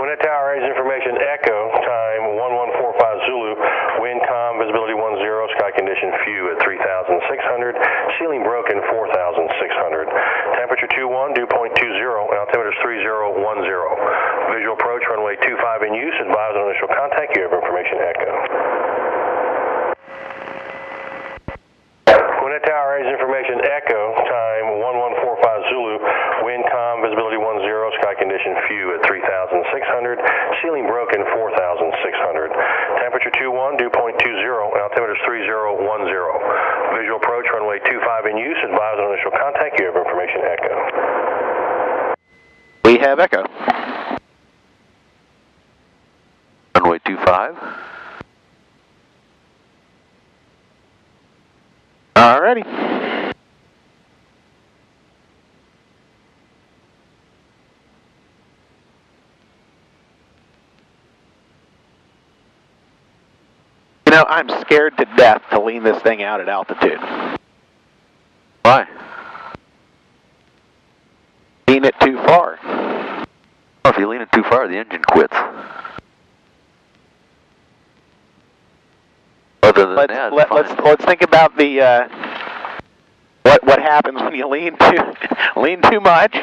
Gwinnett Tower has information Echo, time 1145 Zulu, wind calm, visibility 10, sky condition few at 3,600, ceiling broken 4,600, temperature 21, dew point 20, altimeter is 3010. Visual approach runway 25 in use, advise on initial contact, you have information Echo. Gwinnett Tower has information Echo, time 1145 Zulu, wind calm, visibility 10, sky condition few at 3,600, ceiling broken 4,600, temperature 21, dew point 20, altimeter is 3010. Visual approach runway 25 in use, advise on initial contact, you have information Echo. We have Echo. Runway 25. Alrighty. You know, I'm scared to death to lean this thing out at altitude. Why? Lean it too far. Well, if you lean it too far, the engine quits. Other than that, let's think about the what happens when you lean too much.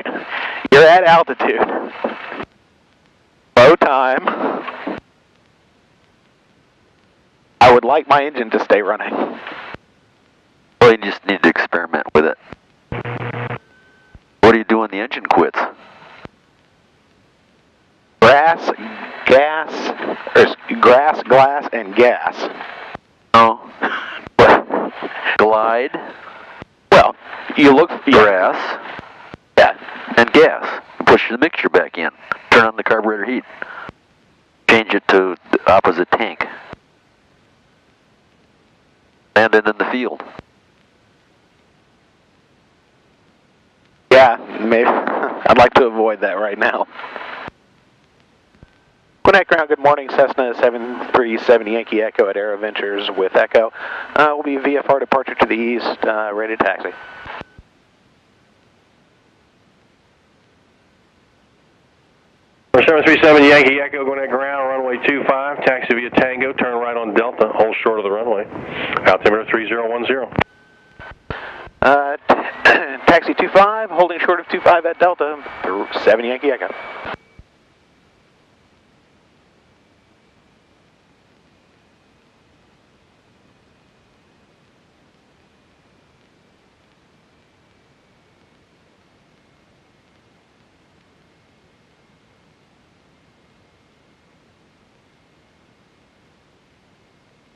You're at altitude. Low time. I would like my engine to stay running. Well, you just need to experiment with it. What do you do when the engine quits? Grass, glass, and gas. Oh. Glide. Well, you look for grass. Yeah. And gas. Push the mixture back in. Turn on the carburetor heat. Change it to the opposite tank. Land it in the field. Yeah, maybe. I'd like to avoid that right now. Gwinnett ground, good morning. Cessna 737 Yankee Echo at Aero Ventures with Echo. We'll be VFR departure to the east, ready to taxi. For 737 Yankee Echo, Gwinnett ground, runway 25, taxi via Tango, turn right on Delta, hold short of the runway. Altimeter 3010. Taxi 25, holding short of 25 at Delta, 7 Yankee Echo.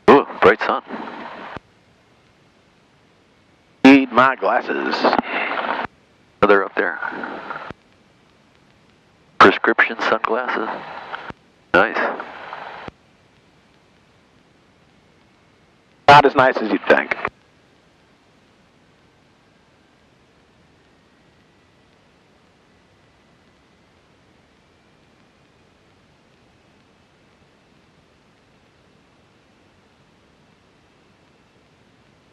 Ooh, bright sun. Need my glasses. Oh, they're up there. Prescription sunglasses. Nice. Not as nice as you'd think.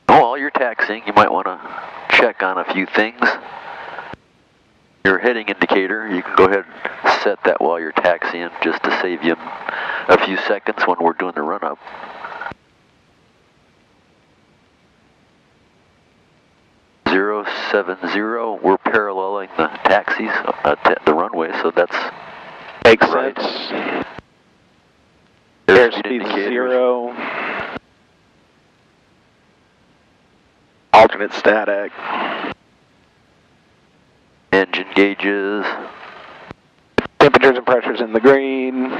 While you're taxiing, you might want to check on a few things. Your heading indicator, you can go ahead and set that while you're taxiing just to save you a few seconds when we're doing the run-up. .070, we're paralleling the taxis, the runway, so that's makes right. sense. Airspeed Airspeed 0. Alternate static. Engine gauges. Temperatures and pressures in the green.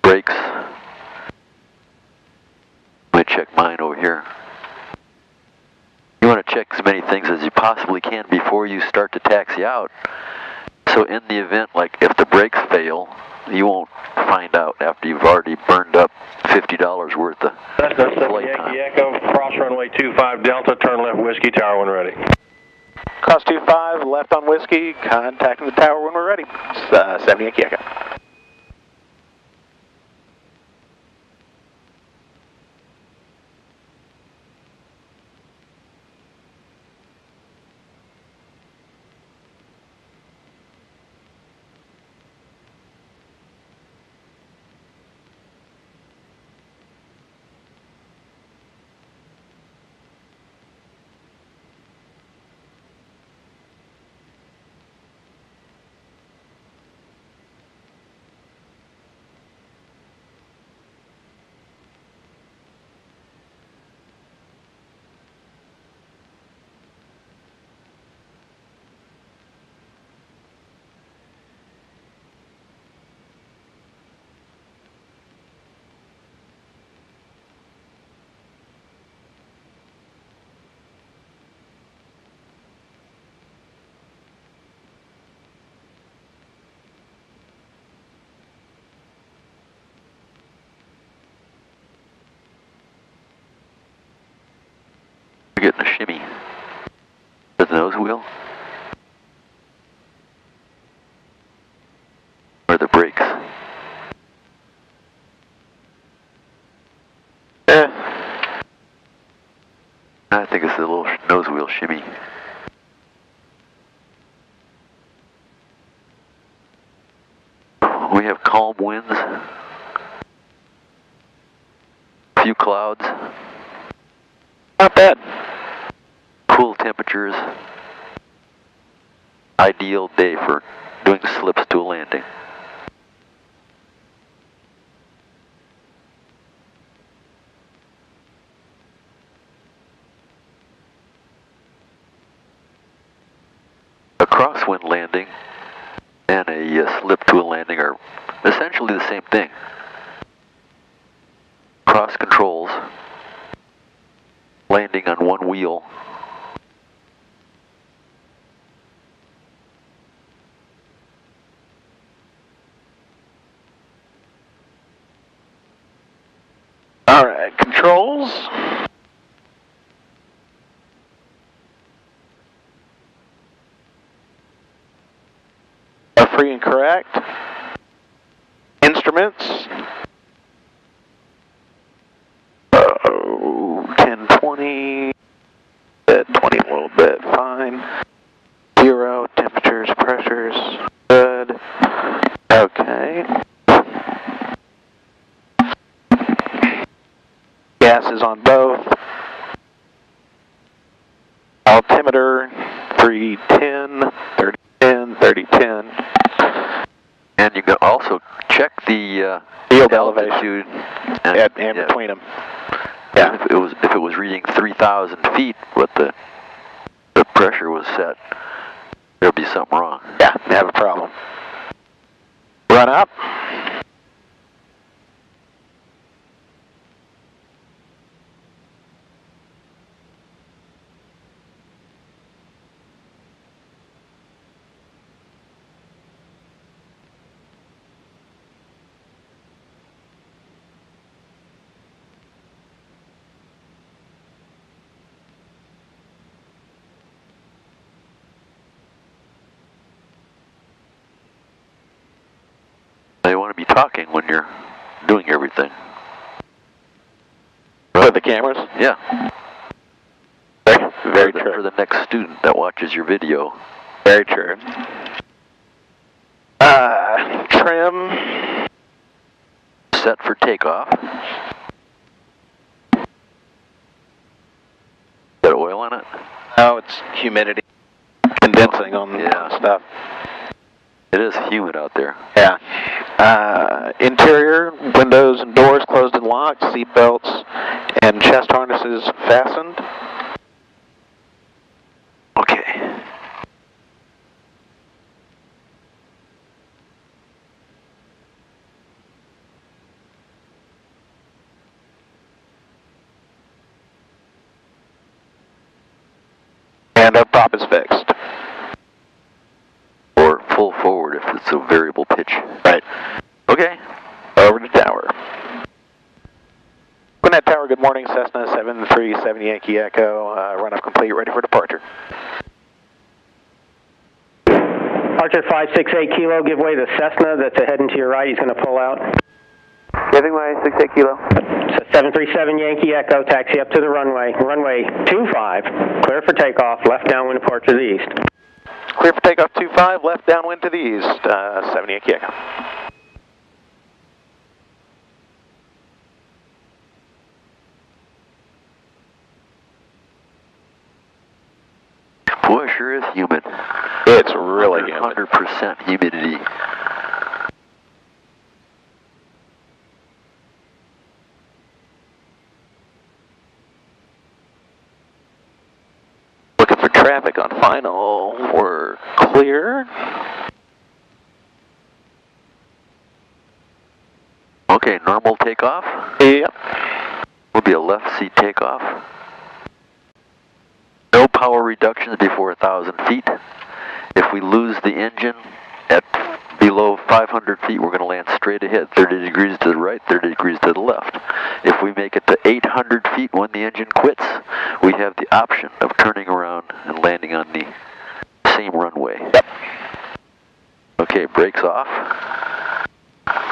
Brakes. Let me check mine over here. You want to check as many things as you possibly can before you start to taxi out. So in the event, like if the brakes fail, you won't find out after you've already burned up $50 worth of flight time. Yankee Echo, cross runway 25 Delta, turn left Whiskey, tower when ready. Cross 25, left on Whiskey, contacting the tower when we're ready. 7 Yankee Echo. getting a shimmy. The nose wheel? Or the brakes? I think it's the little nose wheel shimmy. We have calm winds. A few clouds. Not bad. Cool temperatures. Ideal day for doing slips to a landing. A crosswind landing and a slip to a landing are essentially the same thing. Cross controls, landing on one wheel. All right, controls. Free and correct. Instruments. 10, 20, 20 a little bit, fine. 0, temperatures, pressures, good. Okay. Gas is on both. Altimeter, 310, 3010, 3010. And you can also check the field elevation and between them. Yeah. If it was reading 3,000 feet, but the pressure was set, there'd be something wrong. Yeah, they have a problem. Run up. They want to be talking when you're doing everything. For the cameras? Yeah. Very true. For the next student that watches your video. Very true. Trim. Set for takeoff. Got oil on it? Oh, it's humidity. Condensing on stuff. It is humid out there. Yeah. Interior, windows and doors closed and locked, seat belts and chest harnesses fastened. Okay. And our prop is fixed. Or full forward if it's a variable pitch. Right. Okay. Over to tower. Gwinnett Tower, good morning. Cessna 737 Yankee Echo. Run up complete, ready for departure. Archer 568 Kilo, give way to Cessna that's heading to your right. He's going to pull out. Giving way 68 Kilo. 737 Yankee Echo, taxi up to the runway. Runway 25, clear for takeoff, left downwind approach to the east. Clear for takeoff 25, left downwind to the east, 7 Yankee Echo. Boy, sure is humid. It's really humid. 100% humidity. Looking for traffic on final. We're clear. Okay, normal takeoff. Yep. Will be a left seat takeoff. No power reductions before 1,000 feet. If we lose the engine at below 500 feet, we're going to land straight ahead, 30 degrees to the right, 30 degrees to the left. If we make it to 800 feet when the engine quits, we have the option of turning around and landing on the same runway. Okay, brakes off.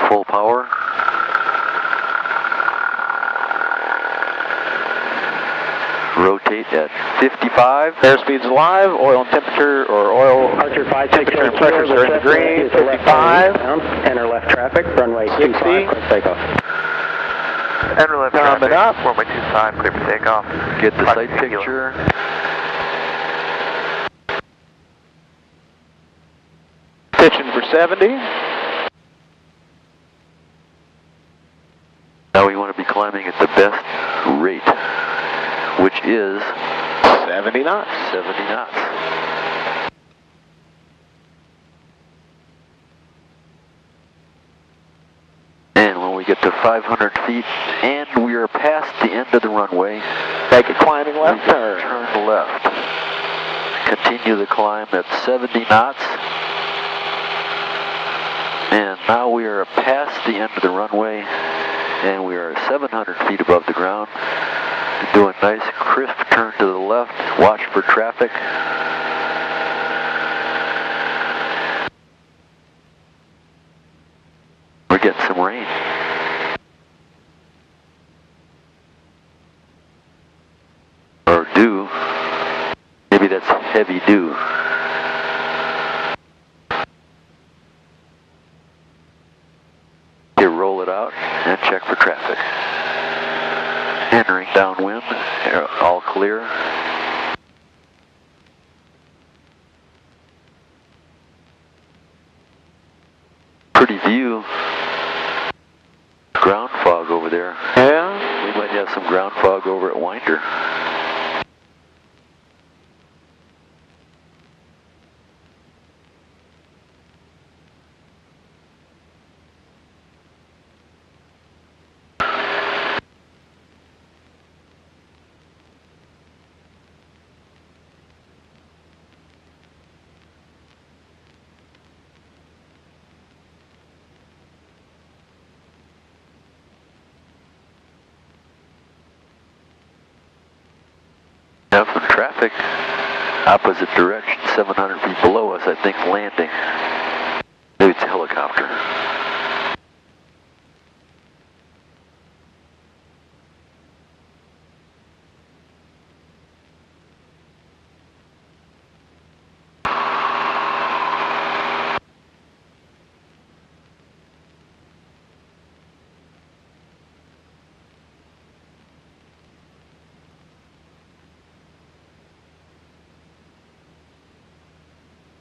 Full power. Rotate at 55. Airspeed's alive, oil and temperature, or oil Archer 568 temperature and pressures are in the green, 55. Enter left traffic, runway 25, clear for takeoff. Enter left Coming traffic, up. runway 25, clear for takeoff. Get the sight 5 kilo. picture. Pitching for 70. Now we want to be climbing at the best rate, which is 70 knots. 70 knots. And when we get to 500 feet and we are past the end of the runway, Make a climbing left we turn. turn left. Continue the climb at 70 knots. And now we are past the end of the runway and we are 700 feet above the ground. Do a nice crisp turn to the left, watch for traffic. We're getting some rain. Or dew. Maybe that's heavy dew. You roll it out and check for traffic. Entering downwind, all clear. Pretty view. Ground fog over there. Yeah. We might have some ground fog over at Winder. Have some traffic opposite direction, 700 feet below us, I think, landing. Maybe it's a helicopter.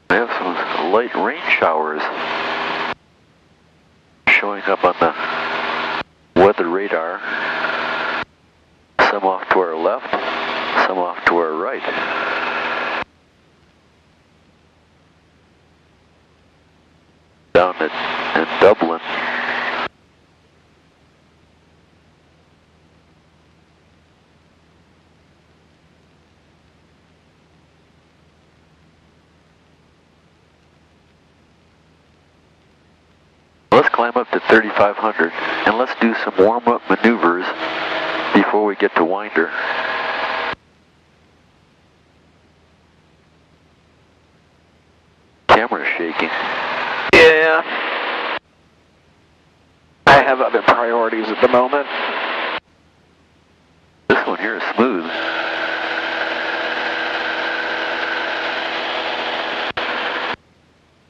We have some light rain showers showing up on the weather radar. Some off to our left, some off to our right. Down in Dublin. Let's climb up to 3,500 and let's do some warm-up maneuvers before we get to Winder. Camera's shaking. Yeah. I have other priorities at the moment. This one here is smooth.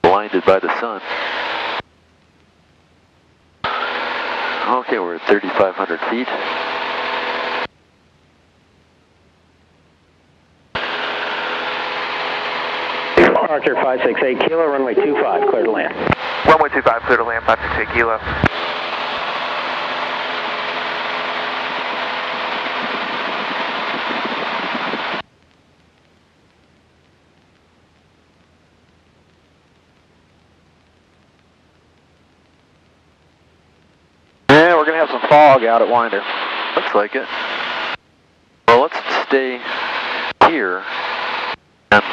Blinded by the sun. Okay, we're at 3,500 feet. Archer 568 kilo, runway 25, clear to land. Runway 25, clear to land, 568 kilo. Yeah, we're going to have some fog out at Winder. Looks like it. Well, let's stay here and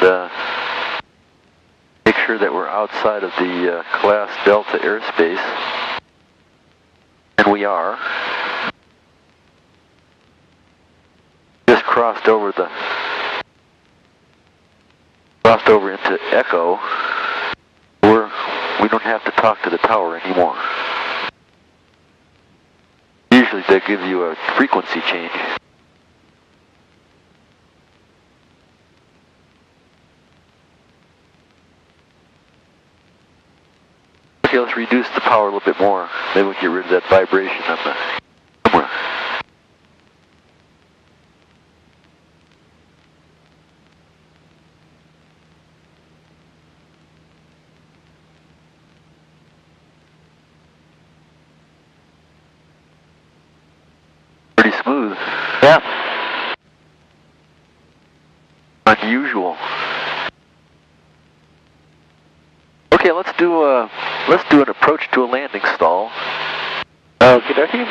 make sure that we're outside of the Class Delta airspace. And we are. Just crossed over into Echo. We don't have to talk to the tower anymore. Usually they give you a frequency change. Okay, let's reduce the power a little bit more. Maybe we can get rid of that vibration on the camera. Pretty smooth. Yeah. Unusual. Okay, let's do an approach to a landing stall. Okie dokie.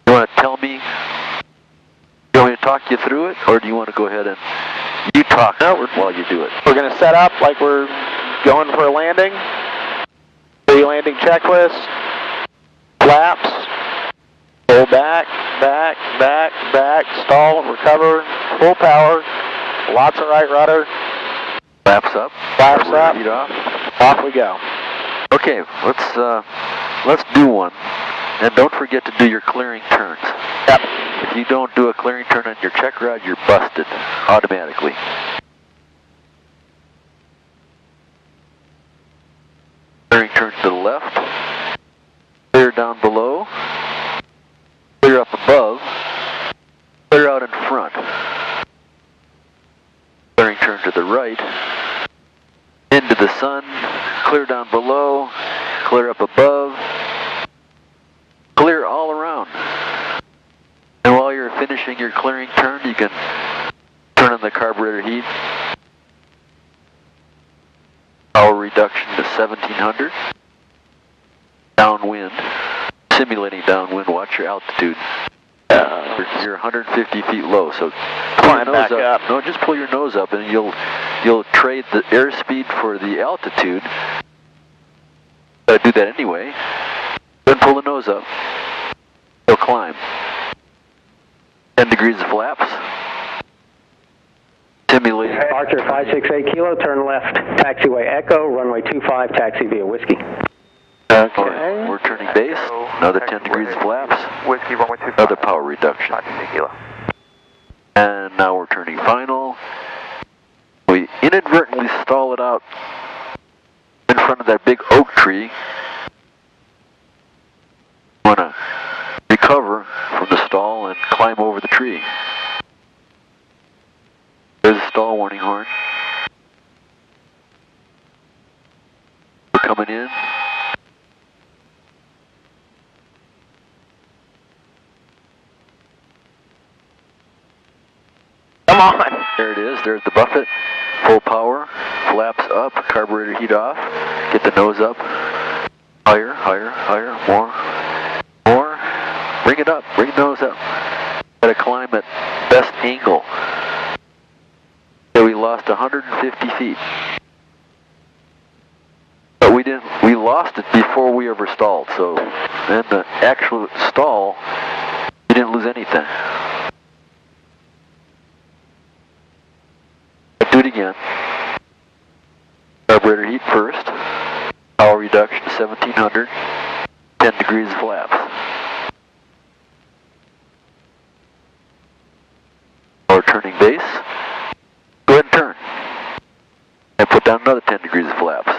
You want to tell me? You want me to talk you through it, or do you want to go ahead and you talk while you do it? We're going to set up like we're going for a landing. Pre-landing checklist. Flaps. Pull back, back, back, back. Stall, recover. Full power. Lots of right rudder. Flaps up. Flaps up. Heat off. Off we go. Okay, let's do one. And don't forget to do your clearing turns. Yep. If you don't do a clearing turn on your check rod, you're busted automatically. Clearing turn to the left. Clear down below. Clear up above. Clear out in front. Clearing turn to the right. Into the sun. Clear down below. Clear up above. Clear all around. And while you're finishing your clearing turn, you can turn on the carburetor heat. Power reduction to 1700. Downwind. Simulating downwind. Watch your altitude. You're 150 feet low, so pull your nose up. No, just pull your nose up, and you'll trade the airspeed for the altitude. Do that anyway. Then pull the nose up. You'll climb. 10 degrees of flaps. Simulating. Archer 568 Kilo, turn left, taxiway Echo, runway 25, taxi via Whiskey. Okay. We're turning base. Another 10 degrees of flaps. Whiskey 1125. Another power reduction. 568 Kilo. And now we're turning final. We inadvertently stall it out in front of that big oak tree. Want to recover from the stall and climb over the tree. There's a stall warning horn. We're coming in. Come on. There it is. There's the buffet. Full power. Flaps up. Carburetor heat off. Get the nose up. Higher, higher, higher. More. More. Bring it up. Bring the nose up. Gotta climb at best angle. So we lost 150 feet. But we lost it before we ever stalled. So in the actual stall, you didn't lose anything. Do it again. Carburetor heat first. Power reduction to 1700. 10 degrees of flaps. Or turning base. Go ahead and turn. And put down another 10 degrees of flaps.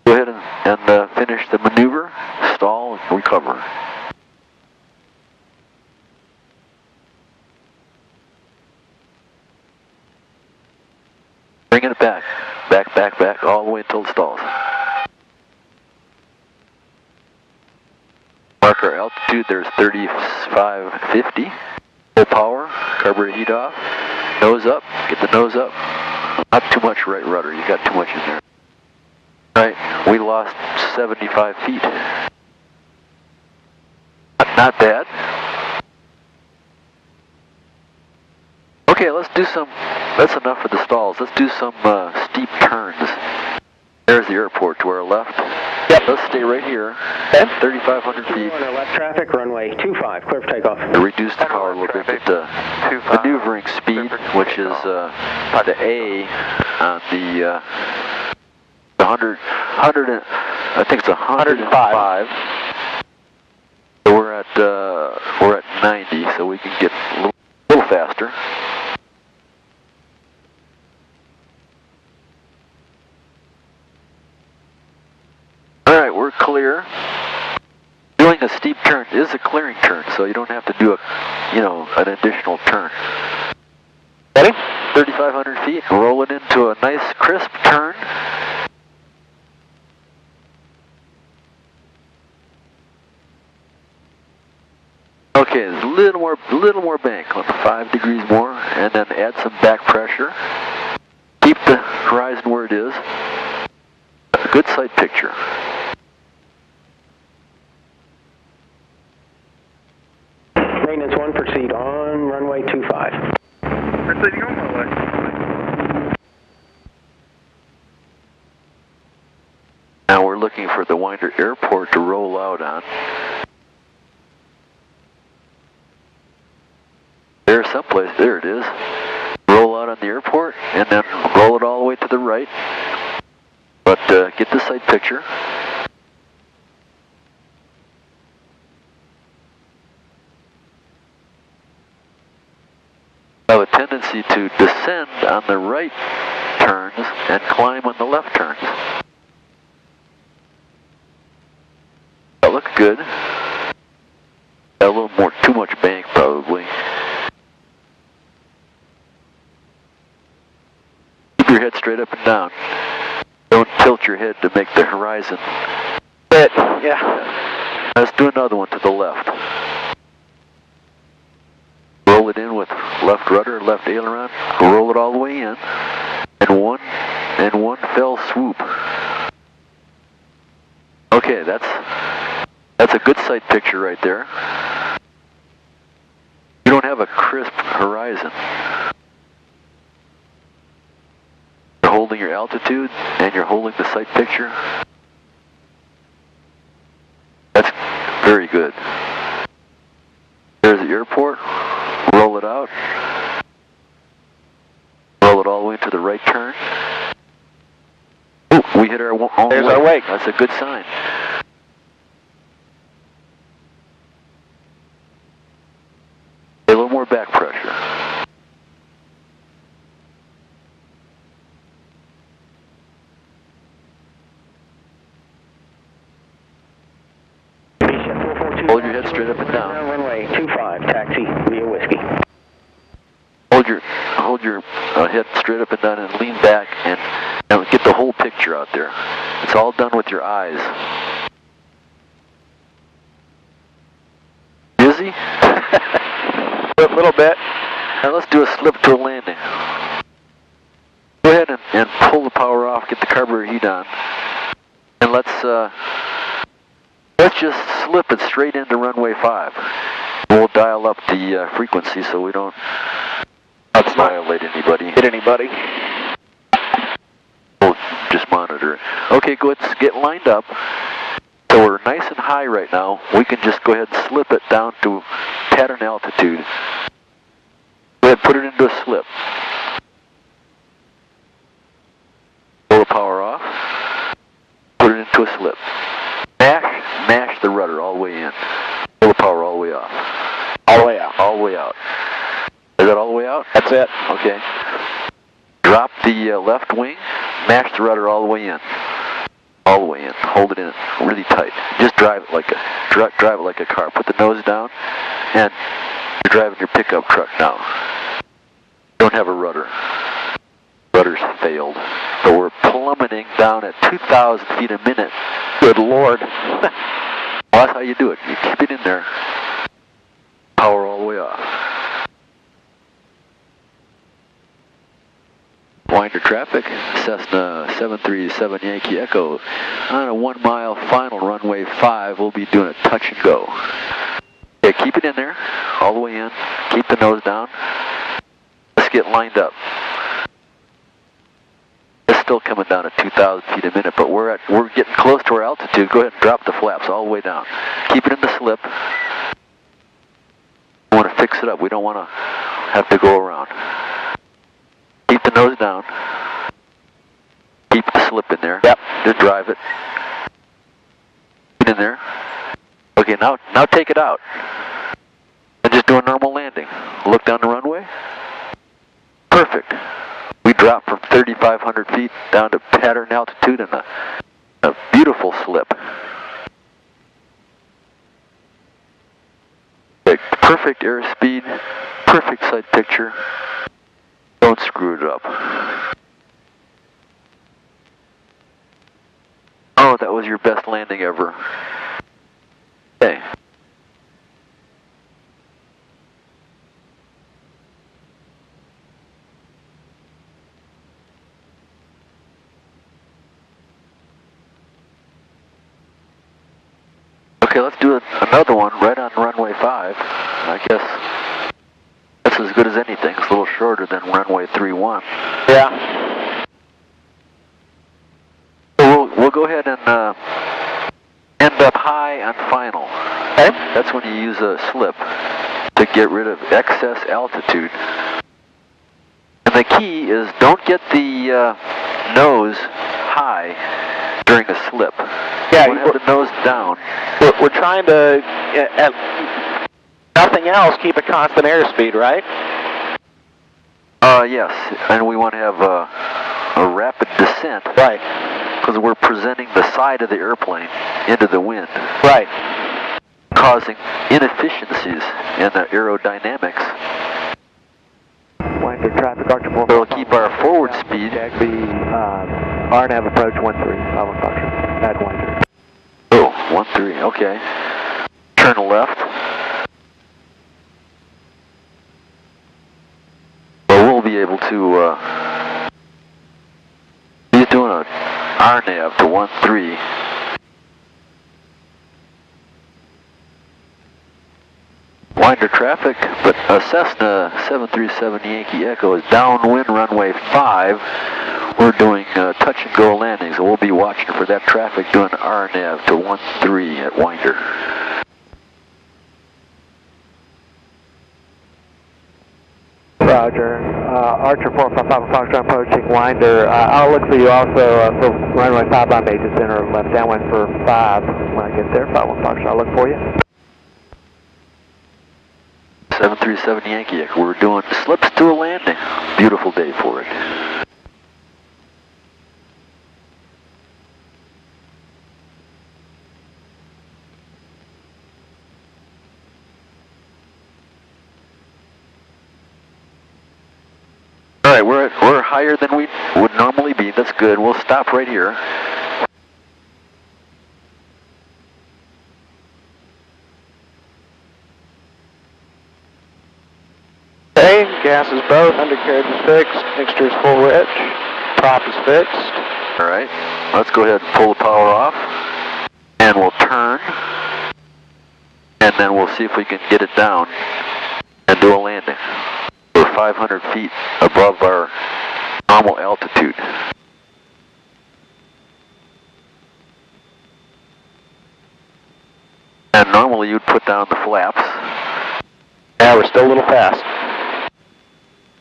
Go ahead and finish the maneuver. Stall and recover. Bringing it back. Back, back, back, all the way until it stalls. Mark our altitude, there's 3550. Full power, carburetor heat off. Nose up, get the nose up. Not too much right rudder, you got too much in there. Right, we lost 75 feet. Not bad. Okay, let's do some, that's enough for the stalls. Let's do some steep turns. There's the airport to our left. Yep. Let's stay right here, Okay. 3,500 feet. On our left traffic, runway 25, clear for takeoff. To reduce the power a little bit, get the 25. maneuvering speed, which is the A on the 100, I think it's 105. So we're at 90, so we can get a little faster. All right, we're clear. Doing a steep turn is a clearing turn, so you don't have to do an additional turn. Ready? 3,500 feet, roll it into a nice crisp turn. Okay, there's a little more bank, on 5 degrees more, and then add some back pressure. Keep the horizon where it is. A good sight picture. Maintenance 1, proceed on runway 25. Now we're looking for the Winder Airport to roll out on. There's someplace, there it is. Roll out on the airport and then roll it all the way to the right. But get the sight picture. Have a tendency to descend on the right turns and climb on the left turns. That looks good. Got a little more, too much bank probably. Keep your head straight up and down. Don't tilt your head to make the horizon. Good. Yeah. Let's do another one to the left. Roll it in with left rudder, left aileron. Roll it all the way in. And one fell swoop. Okay, that's a good sight picture right there. You don't have a crisp horizon. You're holding your altitude and you're holding the sight picture. That's very good. There's the airport. Roll it out. Roll it all the way to the right turn. Ooh, we hit our own There's our wake. That's a good sign. A little more back pressure. Hold your head straight up and down. Runway 25, taxi via whiskey. Hold your head straight up and down and lean back and get the whole picture out there. It's all done with your eyes. Dizzy? A little bit. Now let's do a slip to a landing. Go ahead and pull the power off, get the carburetor heat on, and let's just slip it straight into runway 5. We'll dial up the frequency so we don't violate anybody. Hit anybody. We'll just monitor it. Okay, go ahead and get lined up. So we're nice and high right now. We can just go ahead and slip it down to pattern altitude. Go ahead and put it into a slip. Pull the power off. Put it into a slip. Mash the rudder all the way in. Pull the power all the way off. All the way out. All the way out. Is that all the way out? That's it. Okay. Drop the left wing. Mash the rudder all the way in. All the way in. Hold it in really tight. Just drive it like a car. Put the nose down, and you're driving your pickup truck now. Don't have a rudder. Rudder's failed. But we're plummeting down at 2,000 feet a minute. Good Lord. Well, that's how you do it. You keep it in there. Power all the way off. Winder traffic, Cessna 737 Yankee Echo. On a 1 mile final runway 5, we'll be doing a touch and go. Okay, keep it in there, all the way in. Keep the nose down. Let's lined up. It's still coming down at 2,000 feet a minute, but we're getting close to our altitude. Go ahead and drop the flaps all the way down. Keep it in the slip. We want to fix it up. We don't want to have to go around. Keep the nose down. Keep the slip in there. Yep. Just drive it. Get in there. Okay, now take it out. And just do a normal landing. Look down the runway. Perfect. We dropped from 3,500 feet down to pattern altitude and a beautiful slip. Perfect airspeed, perfect side picture. Don't screw it up. Oh, that was your best landing ever. Okay. Okay, let's do another one right on runway 5. I guess that's as good as anything. It's a little shorter than runway 31. Yeah. So we'll go ahead and end up high on final. Okay. That's when you use a slip to get rid of excess altitude. And the key is don't get the nose high during a slip. Yeah, you want to have the nose down. We're trying to, nothing else, keep a constant airspeed, right? Yes, and we want to have a rapid descent. Right. Because we're presenting the side of the airplane into the wind. Right. Causing inefficiencies in the aerodynamics. Winder traffic, Archer 4. So we'll keep our forward speed. Be RNAV approach 13, Papa Foxtrot, bad winder. Oh, 13, okay. Turn left. Well, we'll be able to, he's doing a RNAV to 13. Winder traffic, but a Cessna 737 Yankee Echo is downwind runway 5. We're doing touch and go landings, and we'll be watching for that traffic doing RNAV to 13 at Winder. Roger. Archer 455 Foxtrot approaching Winder. I'll look for you also for runway 5 on major center left downwind for 5 when I get there. 51 Foxtrot, I'll look for you. 737 Yankee Echo. We're doing slips to a landing. Beautiful day for it. All right, we're higher than we would normally be. That's good. We'll stop right here. Okay, gas is both, undercarriage is fixed, mixture is full rich, prop is fixed. All right, let's go ahead and pull the power off, and we'll turn, and then we'll see if we can get it down and do a landing. We're 500 feet above our normal altitude. And normally you'd put down the flaps. Yeah, we're still a little fast.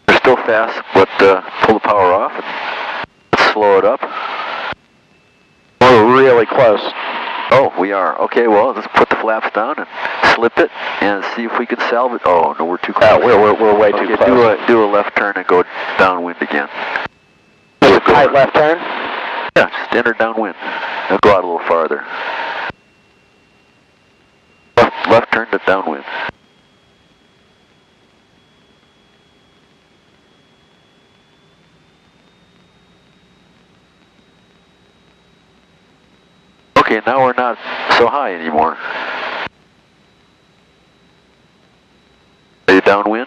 We're still fast, but pull the power off and let's slow it up. We're really close. Oh, we are. Okay, well, let's put the flaps down and slip it and see if we can salvage. Oh, no, we're too close. We're way too close. Do a left turn and go downwind again. Just a tight left turn? Yeah, just enter downwind. Now go out a little farther. Left turn to downwind. Okay, now we're not so high anymore. Are you downwind?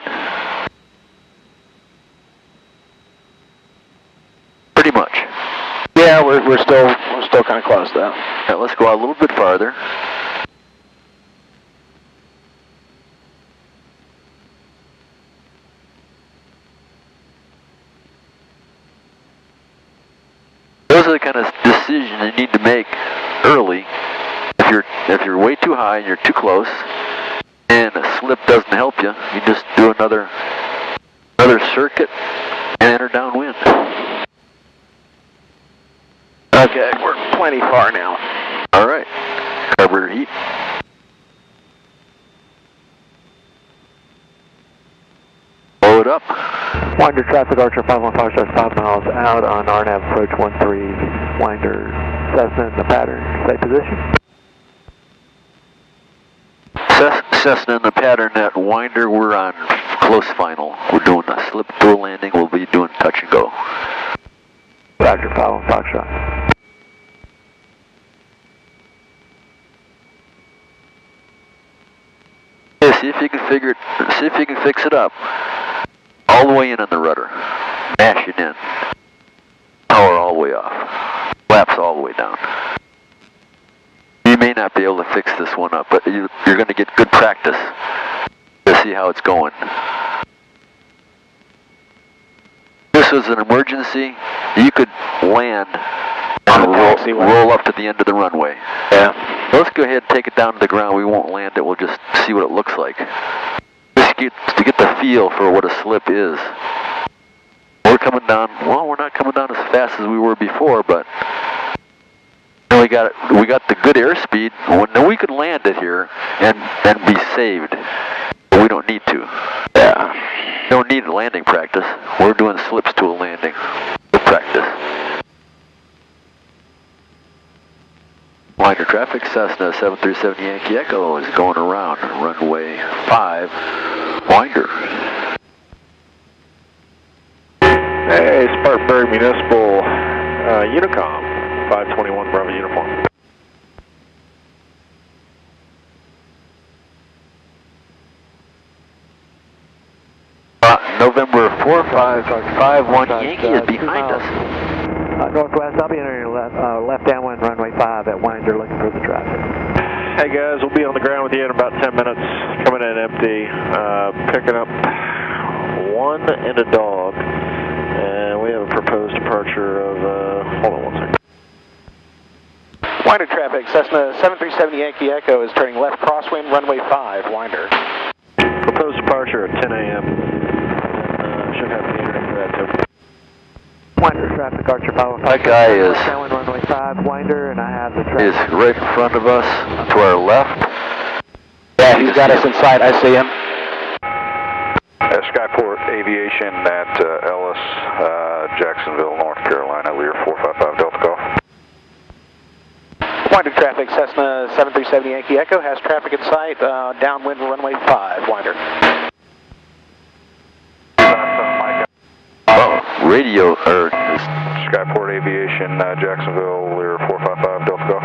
Pretty much. Yeah, we're still kind of close though. Now let's go out a little bit farther. those are the kind of decisions you need to make early. If you're way too high and you're too close, and a slip doesn't help you, you just do another circuit and enter downwind. Okay, we're plenty far now. All right, carburetor heat. Blow it up. Winder traffic, Archer 515, starts 5 miles out on RNAV approach 13, Winder, Cessna in the pattern, stay position. Cessna in the pattern at Winder, we're on close final. We're doing a slip through landing, we'll be doing touch and go. Roger, 515 Foxtrot. Yeah, see if you can fix it up. All the way in on the rudder. Mash it in. Power all the way off. Flaps all the way down. You may not be able to fix this one up, but you're going to get good practice to see how it's going. If this was an emergency, you could land and roll up to the end of the runway. Yeah. So let's go ahead and take it down to the ground. We won't land it. We'll just see what it looks like. Just to get the feel for what a slip is. We're coming down. Well, we're not coming down as fast as we were before, but we got the good airspeed. Now we could land it here and be saved, but we don't need to. Yeah. Don't need landing practice. We're doing slips to a landing with practice. Winder traffic, Cessna 737 Yankee Echo is going around runway 5, Winder. Hey, Spartanburg Municipal, Unicom, 521 Bravo uniform. November 4551 Yankee is behind us. Northwest, I'll be entering left downwind runway 5 at Winder looking for the traffic. Hey guys, we'll be on the ground with you in about 10 minutes, coming in empty, picking up one and a dog, and we have a proposed departure of, hold on one second. Winder traffic, Cessna 737 Yankee Echo is turning left crosswind runway 5, Winder. Proposed departure at 10 a.m. Should have the internet for that too. Winder traffic, Archer 515. That guy is downwind runway 5, Winder, and I have the traffic. is right in front of us, to our left. Yeah, he's got us in sight. I see him. Skyport Aviation at Ellis, Jacksonville, North Carolina, Lear 455 Delta Golf. Winder traffic, Cessna 737 Yankee Echo has traffic in sight, downwind runway 5, Winder. Radio, or Skyport Aviation, Jacksonville, Lear 455 Delta Golf.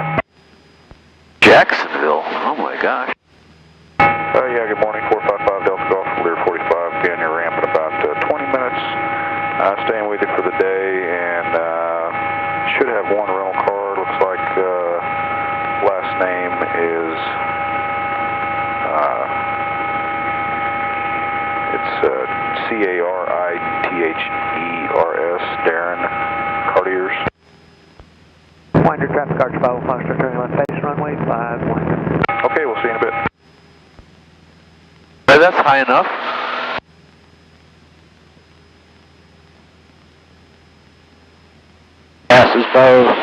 Jacksonville, oh my gosh. Yeah, good morning, 455 Delta Golf, Lear 45, be on your ramp in about 20 minutes. Staying with you for the day, and should have one rental car. Looks like last name is, it's C-A-R-I-T-H-E-R-S, Darren Cartiers. Winder traffic, Archer 515, turning left face runway 5, Winder. Okay, we'll see you in a bit. That's high enough. Gas is both.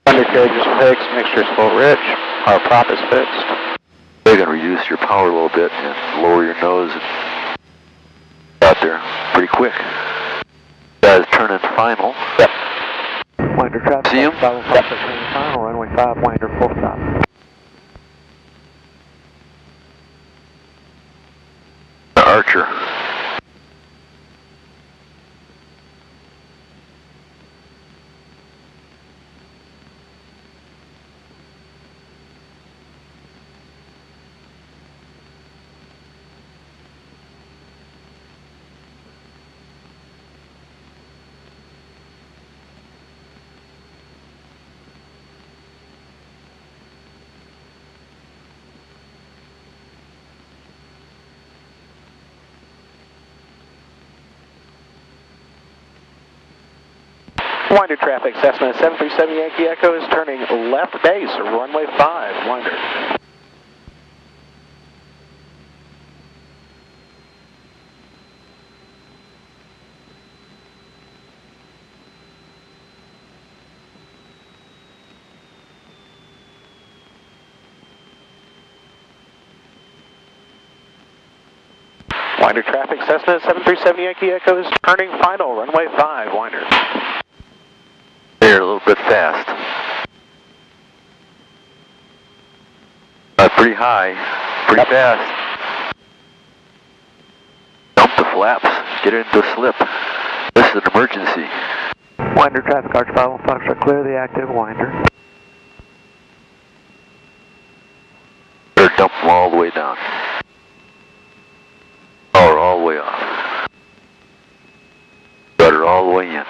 Undercarriage is fixed. Mixture is full rich. Our prop is fixed. They're going to reduce your power a little bit and lower your nose and out there pretty quick. Guys turning final. Yep. Winder traffic, See him? 515, turning final, runway 5, Winder, full stop. Archer. Winder traffic, Cessna 737 Yankee Echo is turning left base, runway 5, Winder. Winder traffic, Cessna 737 Yankee Echo is turning final, runway 5, Winder. They're a little bit fast. Pretty high, pretty fast. Dump the flaps, get it into a slip. This is an emergency. Winder traffic, Arch 51 Foxtrot, clear the active Winder. Better dump them all the way down. Or all the way off. Got it all the way in.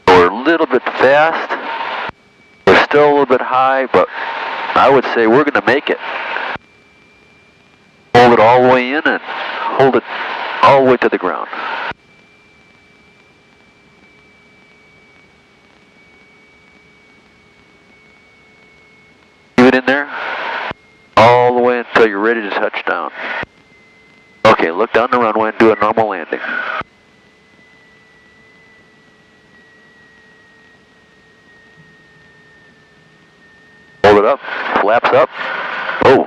We're a little bit fast. We're still a little bit high, but I would say we're going to make it. Hold it all the way in and hold it all the way to the ground. Keep it in there all the way until you're ready to touch down. Okay, look down the runway and do a normal landing. Hold it up, flaps up. Oh,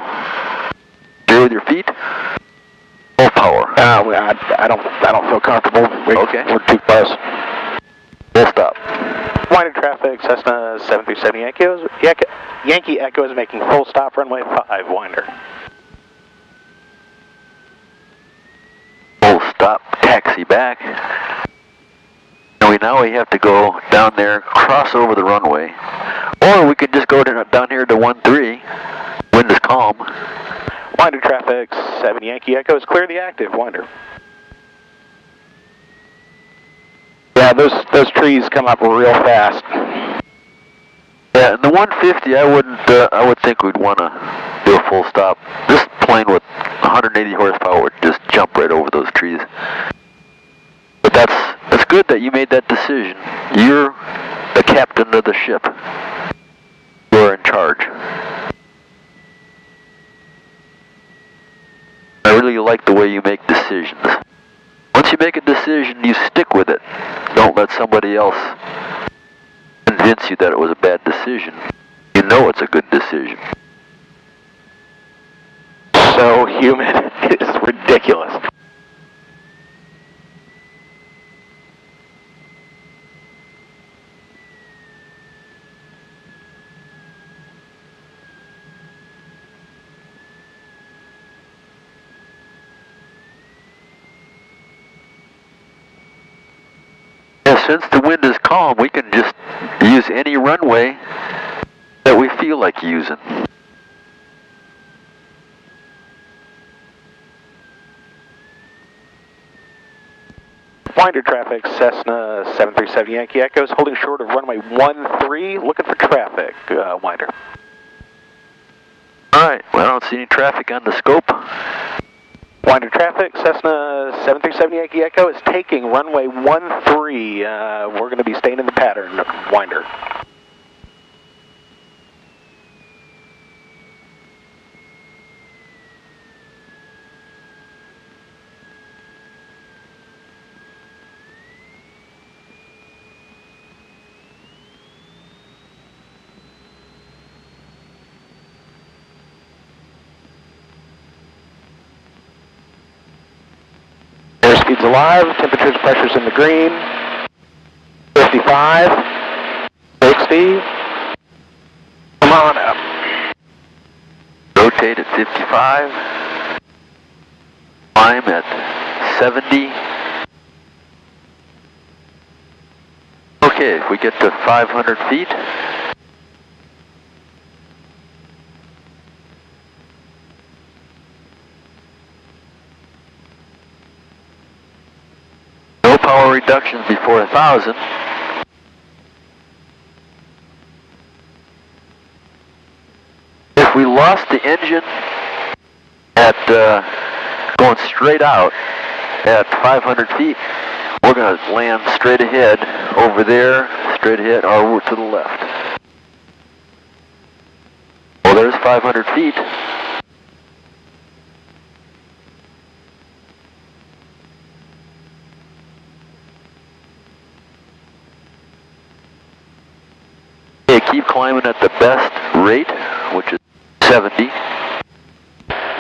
steer with your feet. Full power. I don't feel comfortable. Okay. We're too close. Full stop. Winder traffic, Cessna 737 Yankee Echo is making full stop, runway 5, Winder. Full stop, taxi back. Now we have to go down there, cross over the runway, or we could just go down here to 13. Wind is calm. Winder traffic, 7 Yankee Echo is clear the active, Winder. Yeah, those trees come up real fast. Yeah, and the 150, I would think we'd want to do a full stop. This plane with 180 horsepower would just jump right over those trees. But that's good that you made that decision. You're the captain of the ship. You're in charge. I really like the way you make decisions. Once you make a decision, you stick with it. Don't let somebody else convince you that it was a bad decision. You know it's a good decision. So humid. It's ridiculous. Since the wind is calm, we can just use any runway that we feel like using. Winder traffic, Cessna 737 Yankee Echo is holding short of runway 13, looking for traffic, Winder. Alright, well, I don't see any traffic on the scope. Winder traffic, Cessna 737 Yankee Echo is taking runway 13. We're going to be staying in the pattern, Winder. Airspeed's alive, temperatures, pressures in the green. 55, 60. Come on up. Rotate at 55. Climb at 70. Okay, if we get to 500 feet, no power reductions before 1,000. lost the engine at going straight out at 500 feet. We're going to land straight ahead over there, straight ahead, or over to the left. Well, there's 500 feet. Okay, keep climbing at the best rate, which is 70.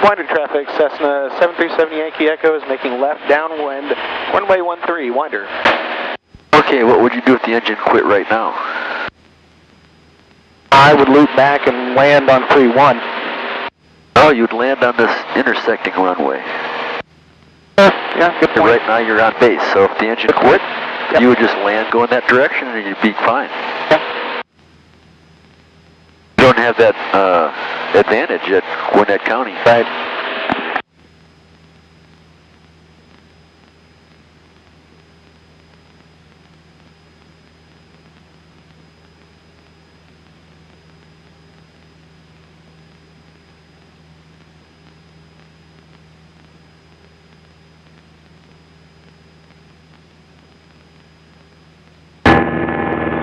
Winder traffic, Cessna 737 Yankee Echo is making left downwind, runway 13, winder. Okay, what would you do if the engine quit right now? I would loop back and land on 31. Oh, you'd land on this intersecting runway. Yeah, good point. Right now you're on base, so if the engine quit, you would just land, go in that direction, and you'd be fine. Yeah. You don't have that advantage at Gwinnett County. Right.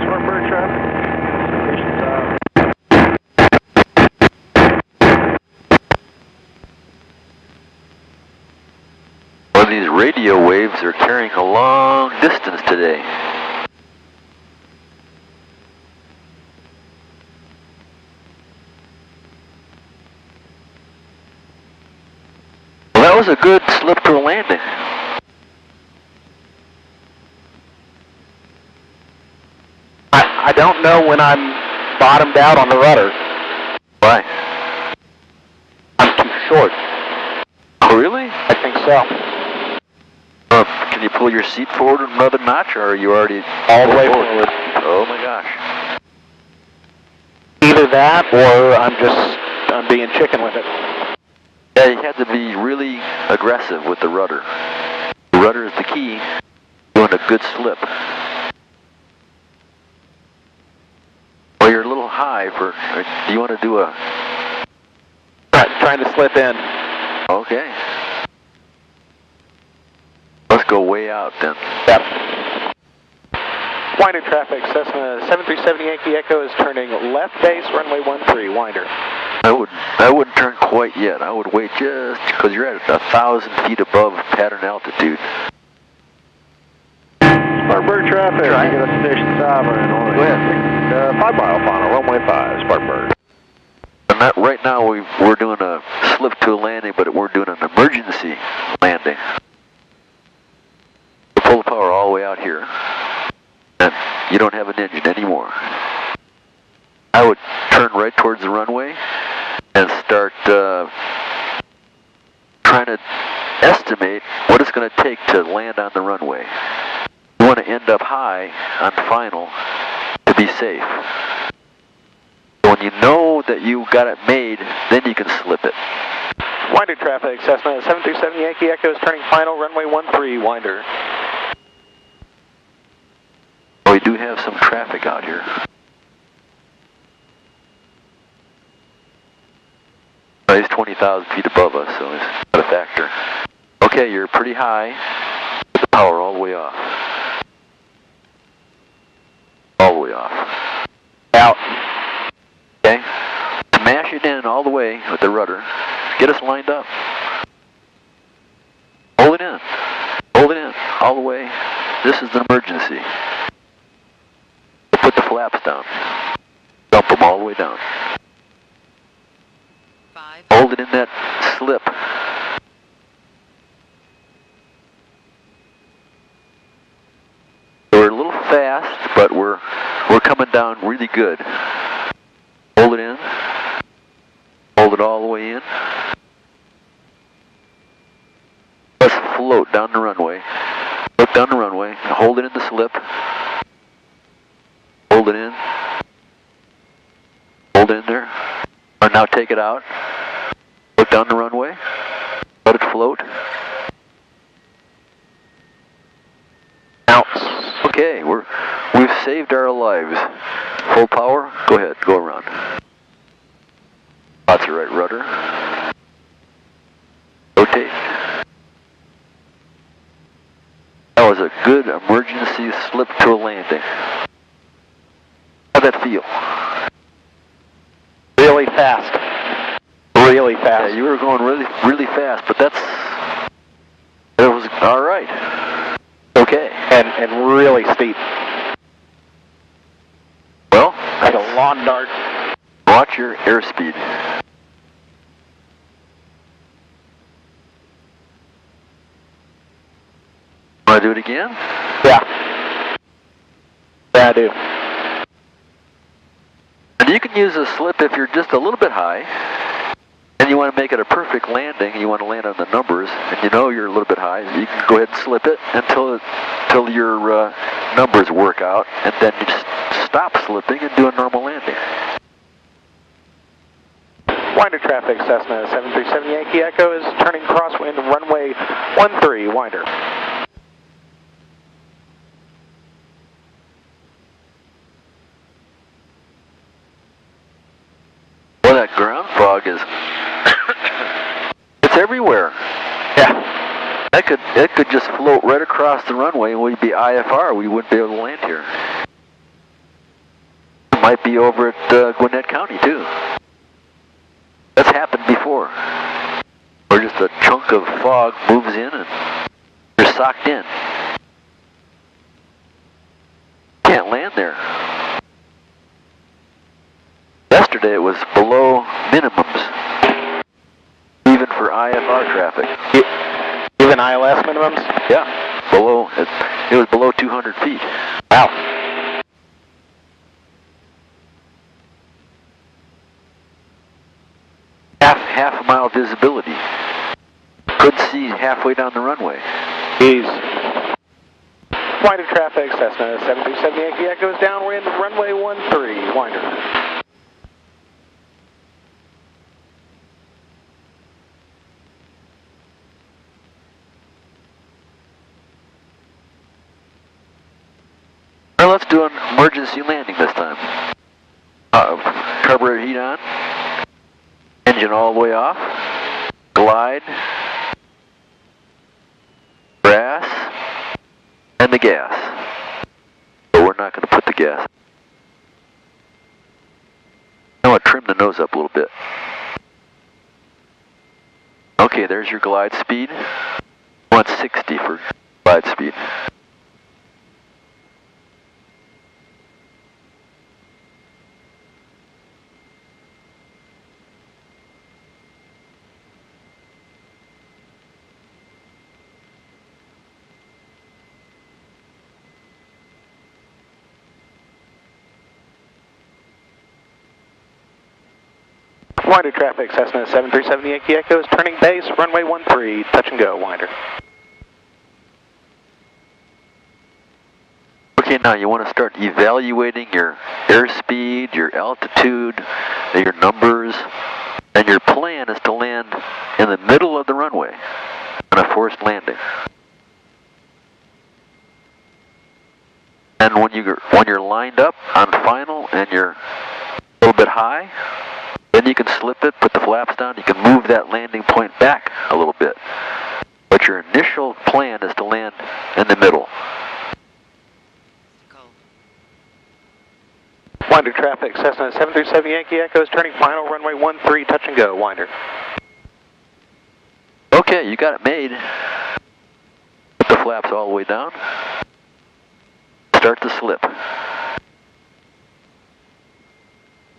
Spartanburg traffic. Well, these radio waves are carrying a long distance today. Well, that was a good slip to a landing. I don't know when I'm bottomed out on the rudder. Why? I'm too short. Oh, really? I think so. Can you pull your seat forward another notch, or are you already All the way forward. Oh my gosh. Either that or I'm being chicken with it. Yeah, you have to be really aggressive with the rudder. The rudder is the key. Doing a good slip. Well, you're a little high for. Do you want to do a? Trying to slip in. Okay. Let's go way out then. Yep. Winder traffic, Cessna 737 Yankee Echo is turning left base, runway 13, winder. I wouldn't turn quite yet. I would wait just because you're at 1,000 feet above pattern altitude. Spartanburg traffic. Try to get up station 7 on Go ahead. 5 mile final, runway 5, Spartanburg. And that, right now we're doing a slip to a landing, but we're doing an emergency landing. Pull the power all the way out here, and you don't have an engine anymore. I would turn right towards the runway and start trying to estimate what it's going to take to land on the runway. You want to end up high on final to be safe. When you know that you got it made, then you can slip it. Winder traffic, Cessna 737 Yankee Echo is turning final, runway 13, winder. We do have some traffic out here. He's 20,000 feet above us, so it's not a factor. Okay, you're pretty high. Put the power all the way off. All the way off. Out. Okay. Smash it in all the way with the rudder. Get us lined up. Hold it in. Hold it in all the way. This is an emergency. Put the flaps down. Dump them all the way down. Hold it in that slip. We're a little fast, but we're coming down really good. Hold it in. Hold it all the way in. Let's float down the runway. Look down the runway. Hold it in the slip. Hold it in. Hold it in there. And now take it out. Look down the runway. Let it float. Out. Okay, we've saved our lives. Full power. Go ahead. Go around. Lots of right rudder. Rotate. That was a good emergency slip to a landing. How'd that feel? Really fast. Really fast. Yeah, you were going really fast, but it was all right. Okay. And really steep. Well, Like a lawn dart. watch your airspeed. Want to do it again? Yeah. Yeah, I do. And you can use a slip if you're just a little bit high, and you want to make it a perfect landing, and you want to land on the numbers, and you know you're a little bit high, you can go ahead and slip it until your numbers work out, and then you just stop slipping and do a normal landing. Winder traffic, Cessna 737 Yankee Echo is turning crosswind runway 13, winder. Well, that ground fog is, it's everywhere. Yeah. It could just float right across the runway and we'd be IFR, we wouldn't be able to land here. It might be over at Gwinnett County too. That's happened before. Where just a chunk of fog moves in and you're socked in. Can't land there. Yesterday it was below minimums, even for IFR traffic. Even ILS minimums? Yeah, below. It was below 200 feet. Wow. Half a mile visibility. Couldn't see halfway down the runway. Jeez. Winder traffic, Cessna 737 Yankee Echo is downwind, runway 13, winder. Well, let's do an emergency landing this time. Carburetor heat on. Engine all the way off. Glide. Brass. And the gas. But we're not going to put the gas. I want to trim the nose up a little bit. Okay, there's your glide speed. 160 for glide speed. Winder traffic, Cessna 737 Yankee Echo is turning base, runway 13, touch and go, winder. Okay, now you want to start evaluating your airspeed, your altitude, your numbers, and your plan is to land in the middle of the runway on a forced landing. And when you're lined up on final and you're a little bit high, then you can slip it, put the flaps down, you can move that landing point back a little bit. But your initial plan is to land in the middle. Winder traffic, Cessna 737 Yankee Echo is turning final, runway 13, touch and go, winder. Okay, you got it made. Put the flaps all the way down. Start the slip.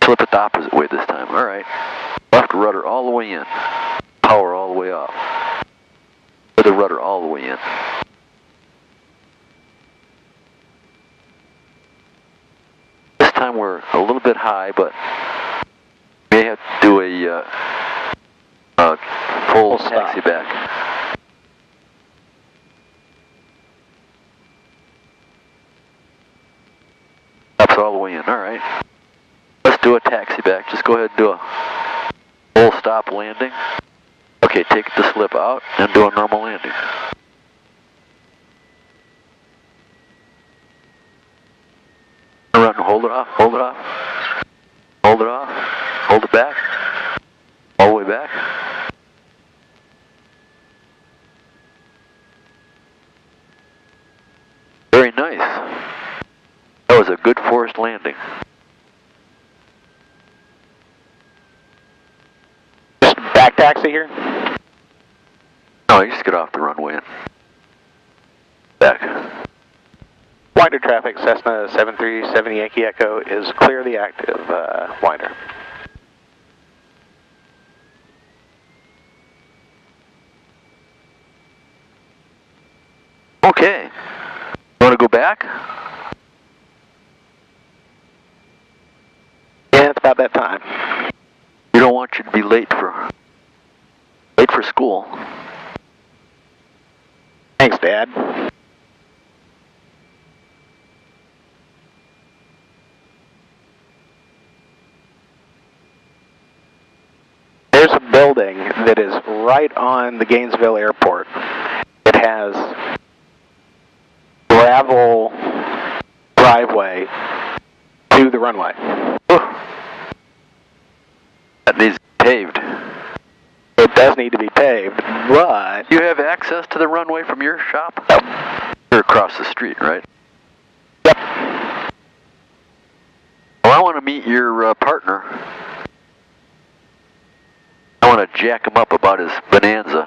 Slip it the opposite way this time. All right. Left rudder all the way in. Power all the way off. Put the rudder all the way in. This time we're a little bit high, but we may have to do a full taxi back. Flaps all the way in. All right. Let's do a taxi back. Just go ahead and do a full stop landing. Okay, take the slip out and do a normal landing. Run, hold it off, hold it off, hold it off, hold it back. back. Very nice. That was a good forced landing. Just back taxi here? No, you just get off the runway and back. Winder traffic, Cessna 737 Yankee Echo is clearly active, winder. Okay. You want to go back? Yeah, it's about that time. We don't want you to be late for school. Thanks, Dad. There's a building that is right on the Gainesville Airport. It has gravel driveway to the runway. That needs paved. It does need to be paved, but... You have access to the runway from your shop? Yep. You're across the street, right? Yep. Well, I want to meet your partner. I want to jack him up about his Bonanza.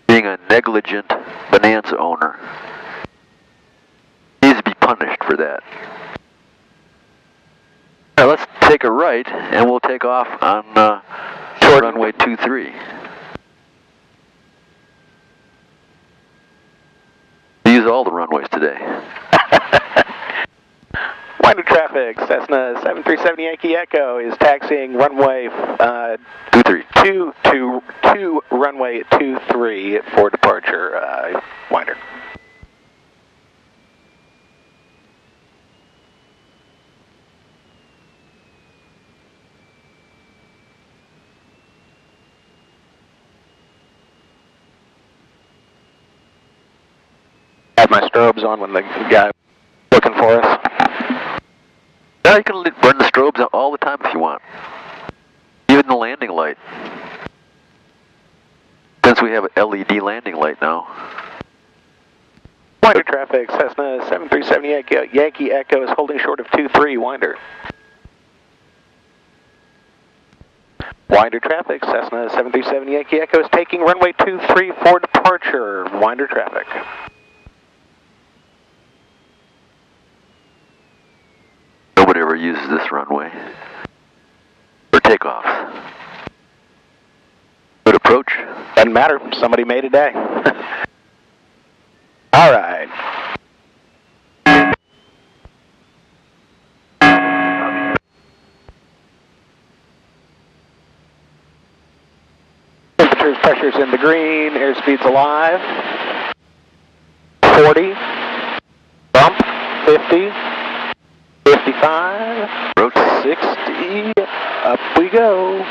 Being a negligent Bonanza owner. He needs to be punished for that. All right, let's take a right, and we'll take off on runway 23. We use all the runways today. Winder traffic, Cessna 737 Yankee Echo is taxiing runway 23. to runway 23 for departure, winder. Had my strobes on when the guy was looking for us. Yeah, you can run the strobes all the time if you want. Even the landing light. Since we have an LED landing light now. Winder traffic, Cessna 737 Yankee Echo is holding short of 23, winder. Winder traffic, Cessna 737 Yankee Echo is taking runway 23 for departure, winder traffic. Nobody ever uses this runway for takeoffs. Good approach. Doesn't matter, somebody made a day. All right. Temperatures, pressures in the green, airspeed's alive. 40, bump, 50, 55, Road 60, up we go.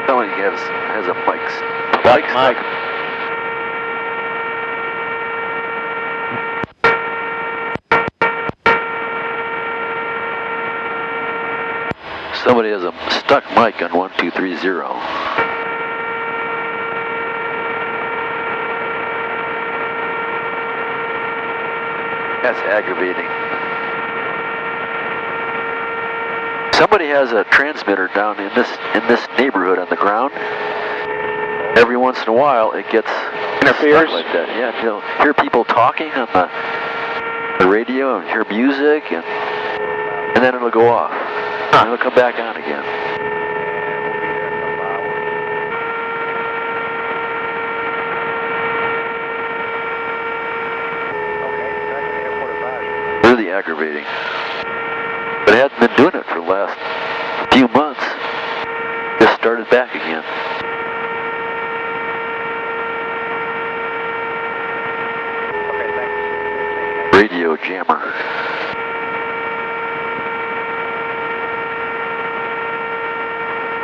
Somebody has a mic. Mike. Somebody has a stuck mic on 1230. That's aggravating. Somebody has a transmitter down in this neighborhood on the ground. Every once in a while, it gets interferes like that. Yeah, you'll hear people talking on the radio and hear music, and then it'll go off. And it'll come back on again. Really aggravating. But it hadn't been doing it for the last few months, just started back again. Radio jammer.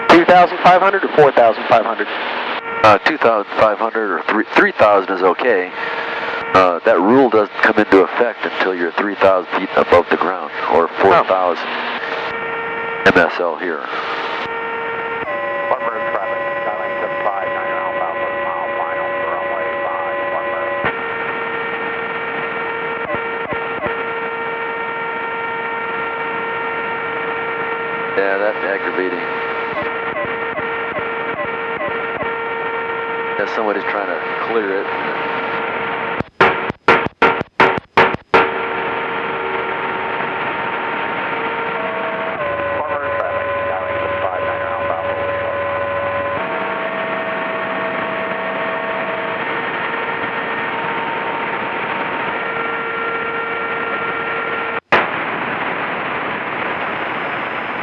$2,500 or $4,500? 2,500 or 3,000 is okay. That rule doesn't come into effect until you're 3,000 feet above the ground, or 4,000 MSL here. Yeah, that's aggravating. Yeah, somebody's trying to clear it.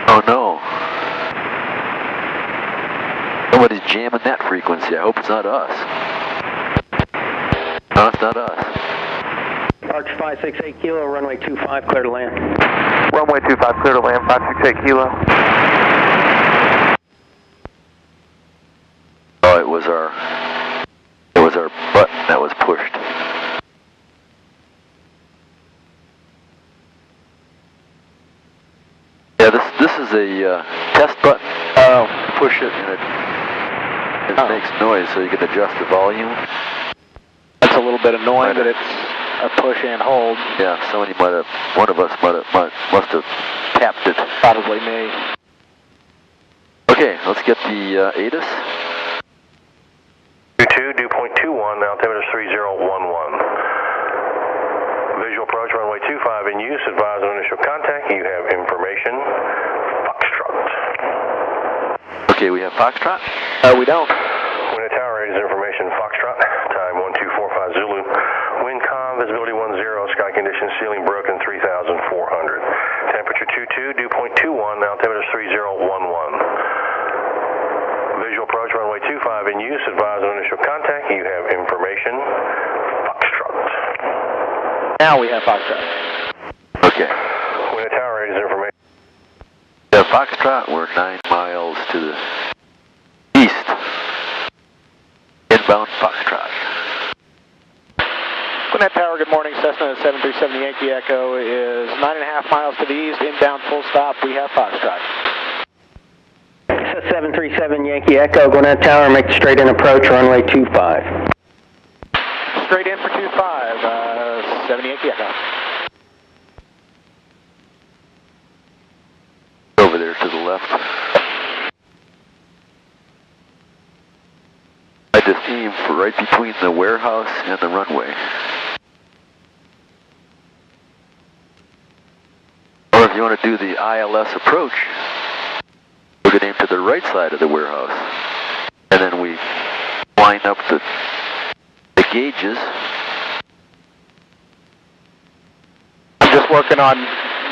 Oh no. Somebody's jamming that frequency. I hope it's not us. No, it's not us. Arch 568 Kilo, runway 25, clear to land. Runway 25, clear to land, 568 Kilo. Oh, it was our button that was pushed. Yeah, this is a test button. Push it and it makes noise, so you can adjust the volume. That's a little bit annoying that it's a push and hold. Yeah, one of us must have tapped it. Probably me. Okay, let's get the ATIS. 22, dew point 21, altimeter is 3011. Visual approach, runway 25 in use, advise on initial contact, you have information, Foxtrot. Okay, we have Foxtrot? We don't. Wind at tower is information, Foxtrot, time 1245 Zulu. Wind calm, visibility 10, sky conditions, ceiling broken 3,400. Temperature 22, dew point 21, altimeter is 3011. Visual approach, runway 25 in use, advise on initial contact, you have information, Foxtrot. Now we have Foxtrot. Okay. Wind at tower is information. Yeah, Foxtrot, we're 9 miles to the east. Inbound Foxtrot. Gwinnett Tower, good morning. Cessna 737 Yankee Echo is 9.5 miles to the east, inbound full stop. We have Foxtrot. 737 Yankee Echo, Gwinnett Tower, make the straight in approach, runway 25. Straight in for 25, 7 Yankee Echo. Over there to the left. I just aim for right between the warehouse and the runway. Or if you want to do the ILS approach, we could aim to the right side of the warehouse. And then we line up the gauges. I'm just working on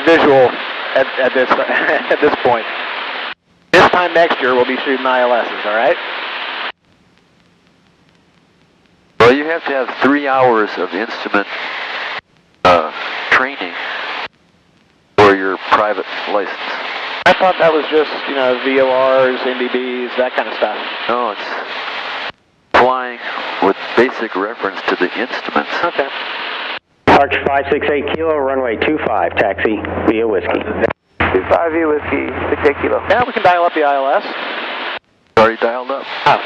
visual at this at this point. This time next year we'll be shooting ILSs, all right? Well, you have to have 3 hours of instrument training for your private license. I thought that was just, VORs, NDBs, that kind of stuff. No, it's flying with basic reference to the instruments. Okay. Arch 568 Kilo, runway 25, taxi via Whiskey. 25 via Whiskey, 68 Kilo. Yeah, we can dial up the ILS. Already dialed up. Oh.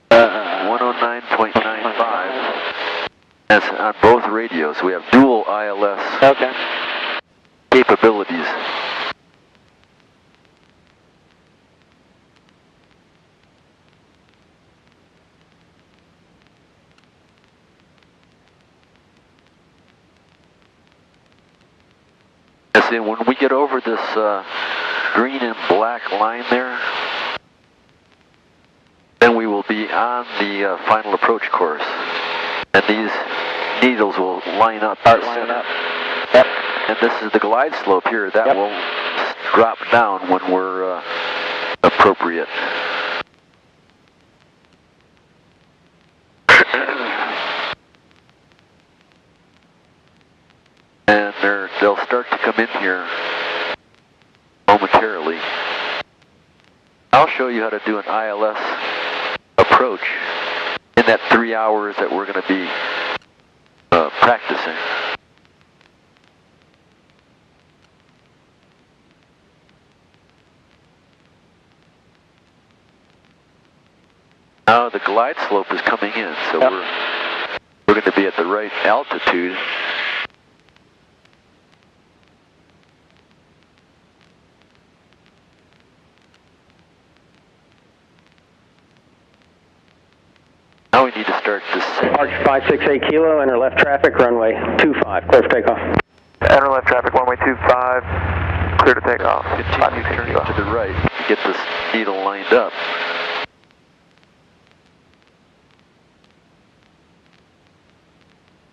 109.95. That's on both radios. We have dual ILS Okay. capabilities. See, when we get over this green and black line there, then we will be on the final approach course, and these needles will line up. Start lining up. Yep. And this is the glide slope here. That will drop down when we're appropriate. And they'll start to come in here momentarily. I'll show you how to do an ILS approach in that 3 hours that we're going to be practicing. Now the glide slope is coming in, so we're going to be at the right altitude. Now we need to start descending. Arch 568 Kilo, enter left traffic, runway 25, clear for takeoff. Enter left traffic, runway 25, clear to take off. Continue turning to the right to get this needle lined up.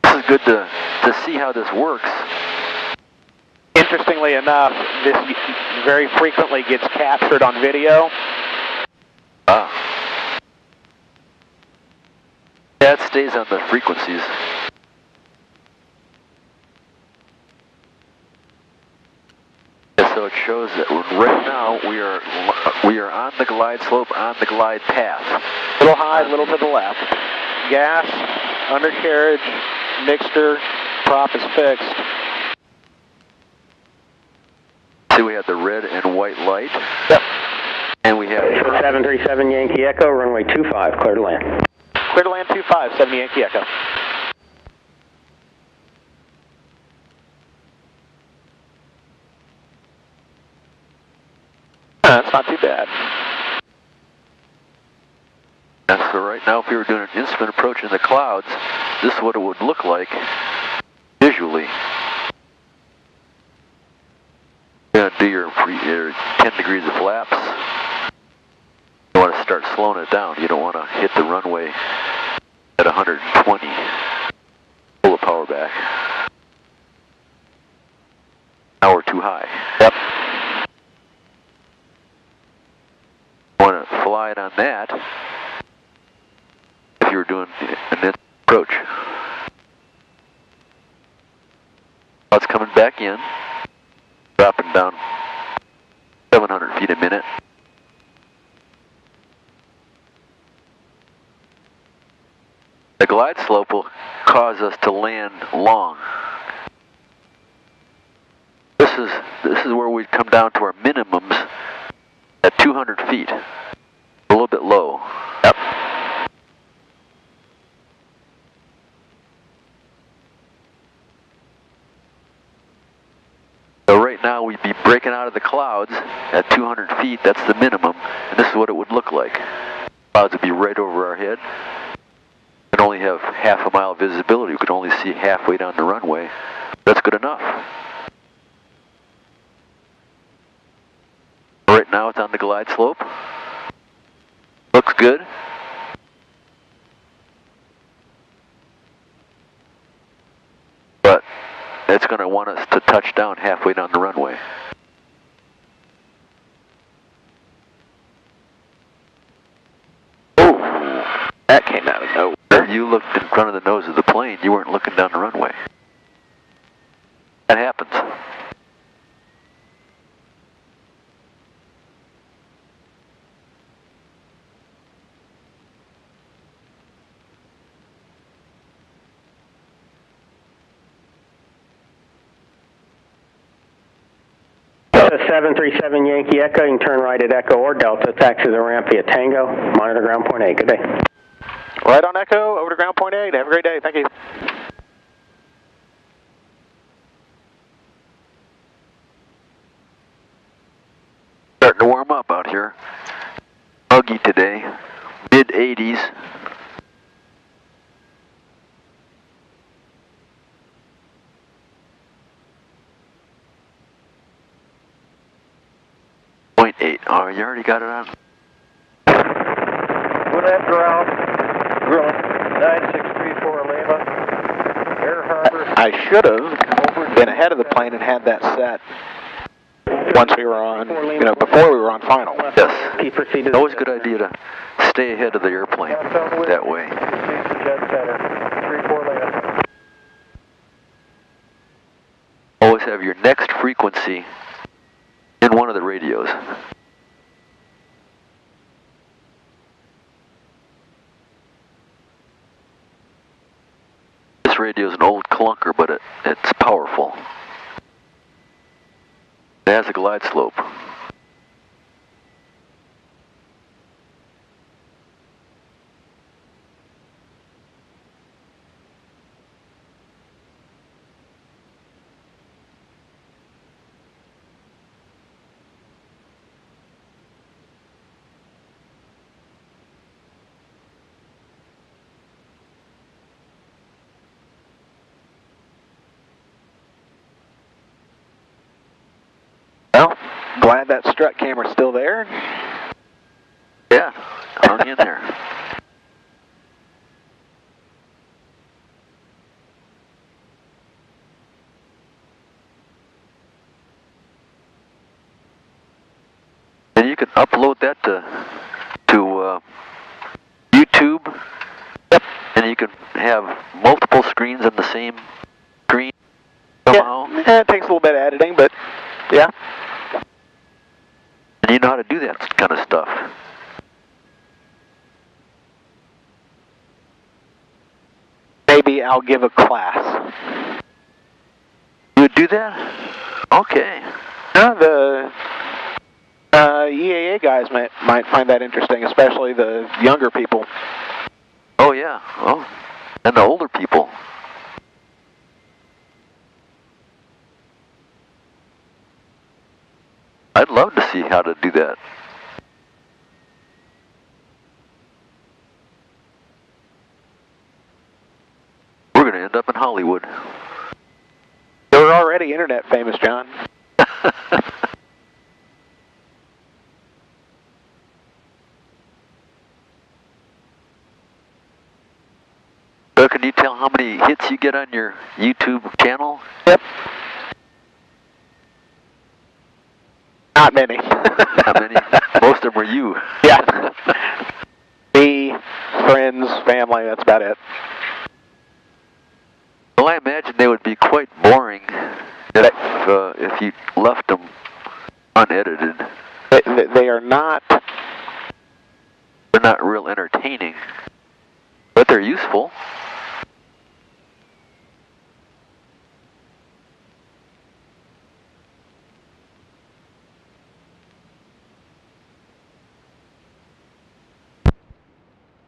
This is good to see how this works. Interestingly enough, this very frequently gets captured on video. Yeah, it stays on the frequencies. So it shows that right now we are on the glide slope, on the glide path. A little high, a little to the left. Gas, undercarriage, mixture, prop is fixed. See, we have the red and white light. Yep. And we have 737 Yankee Echo, runway 25, clear to land. Clear to land 25, 70 Yankee Echo. That's not too bad. And so right now, if we were doing an instrument approach in the clouds, this is what it would look like visually. You're going to do your 10 degrees of flaps. You want to start slowing it down. You don't want to hit the runway at 120. Pull the power back. Now we're too high. Yep. You want to fly it on that if you were doing an approach. Now it's coming back in, dropping down 700 feet a minute. The glide slope will cause us to land long. This is where we come down to our minimums at 200 feet. A little bit low. Yep. So right now we'd be breaking out of the clouds at 200 feet. That's the minimum, and this is what it would look like. Clouds would be right over our head. We can only have half a mile visibility. We could only see halfway down the runway. That's good enough. Right now it's on the glide slope. Looks good. But it's going to want us to touch down halfway down the runway. Oh, that came out of nowhere. You looked in front of the nose of the plane. You weren't looking down the runway. That happens. Delta 737 Yankee Echo, you can turn right at Echo or Delta, taxi the ramp via Tango, monitor ground point 8, good day. Right on Echo, over to ground point 8. Have a great day. Thank you. Starting to warm up out here. Muggy today. Mid-80s. .8. Oh, you already got it on? Good after ground. 9634 Lima. Air Harbor. I should have. Over been ahead of the plane and had that set once we were on, before we were on final. Yes. Keep proceed to Always a good idea to stay ahead of the airplane that way. Always have your next frequency in one of the radios. This radio is an old clunker, but it's powerful. It has a glide slope. Well, glad that strut camera's still there. Yeah, hung in there. And you can upload that to YouTube. Yep. And you can have multiple screens on the same screen somehow. Yeah, it takes a little bit of editing, but yeah. And you know how to do that kind of stuff. Maybe I'll give a class. You would do that? Okay. The EAA guys might find that interesting, especially the younger people. Oh yeah. Oh, and the older people. I'd love to see how to do that. We're going to end up in Hollywood. You're already internet famous, John. So can you tell how many hits you get on your YouTube channel? Yep. Not many. Not many? Most of them are you. Yeah. Me, friends, family, that's about it. Well, I imagine they would be quite boring if you left them unedited. They are not. They're not real entertaining, but they're useful.